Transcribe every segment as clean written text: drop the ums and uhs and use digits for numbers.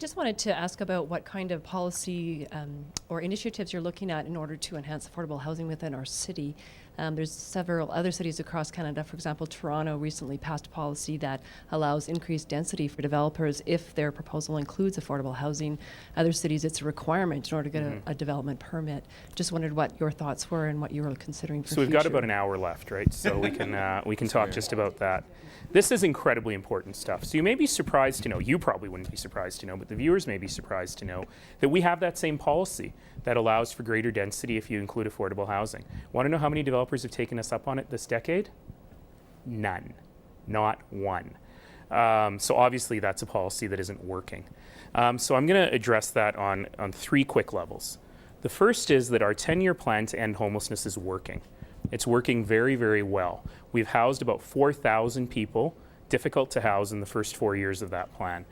Just wanted to ask about what kind of policy or initiatives you're looking at in order to enhance affordable housing within our city. There's several other cities across Canada. For example, Toronto recently passed a policy that allows increased density for developers if their proposal includes affordable housing. Other cities, it's a requirement in order to get a development permit. Just wondered what your thoughts were and what you were considering for So we've future. got about an hour left, right? So we can talk just about that. This is incredibly important stuff. So you may be surprised to know, you probably wouldn't be surprised to know, but the viewers may be surprised to know that we have that same policy that allows for greater density if you include affordable housing. Want to know how many developers have taken us up on it this decade? None. Not one. So obviously that's a policy that isn't working. So I'm going to address that on 3 quick levels. The first is that our 10-year plan to end homelessness is working. It's working very, very well. We've housed about 4,000 people, difficult to house in the first 4 years of that plan.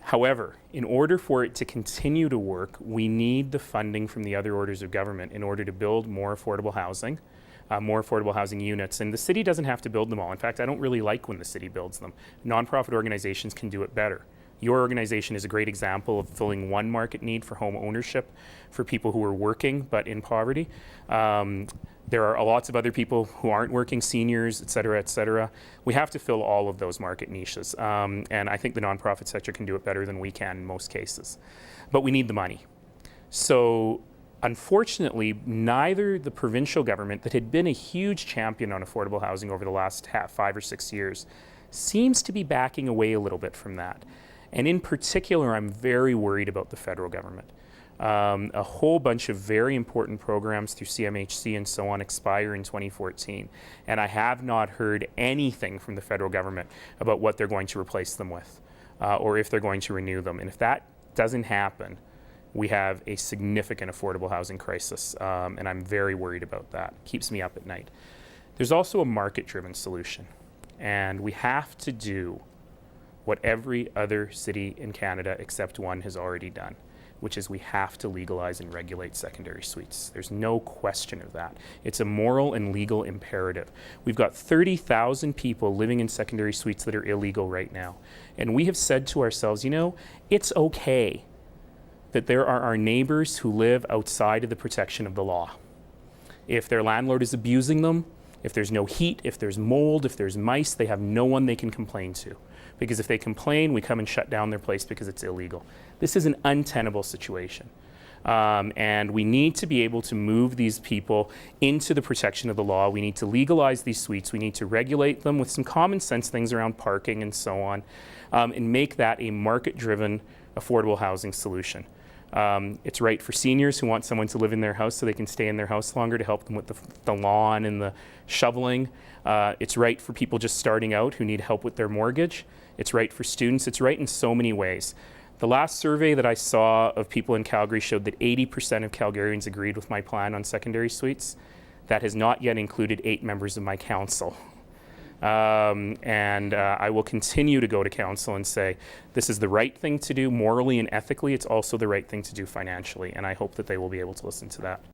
However, in order for it to continue to work, we need the funding from the other orders of government in order to build more affordable housing units. And the city doesn't have to build them all. In fact, I don't really like when the city builds them. Nonprofit organizations can do it better. Your organization is a great example of filling one market need for home ownership for people who are working but in poverty. There are lots of other people who aren't working, seniors, et cetera, et cetera. We have to fill all of those market niches. And I think the nonprofit sector can do it better than we can in most cases. But we need the money. So unfortunately, neither the provincial government, that had been a huge champion on affordable housing over the last 5 or 6 years, seems to be backing away a little bit from that. And in particular, I'm very worried about the federal government. A whole bunch of very important programs through CMHC and so on expire in 2014. And I have not heard anything from the federal government about what they're going to replace them with, or if they're going to renew them. And if that doesn't happen, we have a significant affordable housing crisis, and I'm very worried about that. It keeps me up at night. There's also a market-driven solution, and we have to do what every other city in Canada except one has already done, which is we have to legalize and regulate secondary suites. There's no question of that. It's a moral and legal imperative. We've got 30,000 people living in secondary suites that are illegal right now. And we have said to ourselves, you know, it's okay that there are our neighbors who live outside of the protection of the law. If their landlord is abusing them, if there's no heat, if there's mold, if there's mice, they have no one they can complain to. Because if they complain, we come and shut down their place because it's illegal. This is an untenable situation. And we need to be able to move these people into the protection of the law. We need to legalize these suites. We need to regulate them with some common sense things around parking and so on, and make that a market-driven affordable housing solution. It's right for seniors who want someone to live in their house so they can stay in their house longer to help them with the lawn and the shoveling. It's right for people just starting out who need help with their mortgage. It's right for students. It's right in so many ways. The last survey that I saw of people in Calgary showed that 80% of Calgarians agreed with my plan on secondary suites. That has not yet included 8 members of my council. I will continue to go to council and say, this is the right thing to do morally and ethically. It's also the right thing to do financially. And I hope that they will be able to listen to that.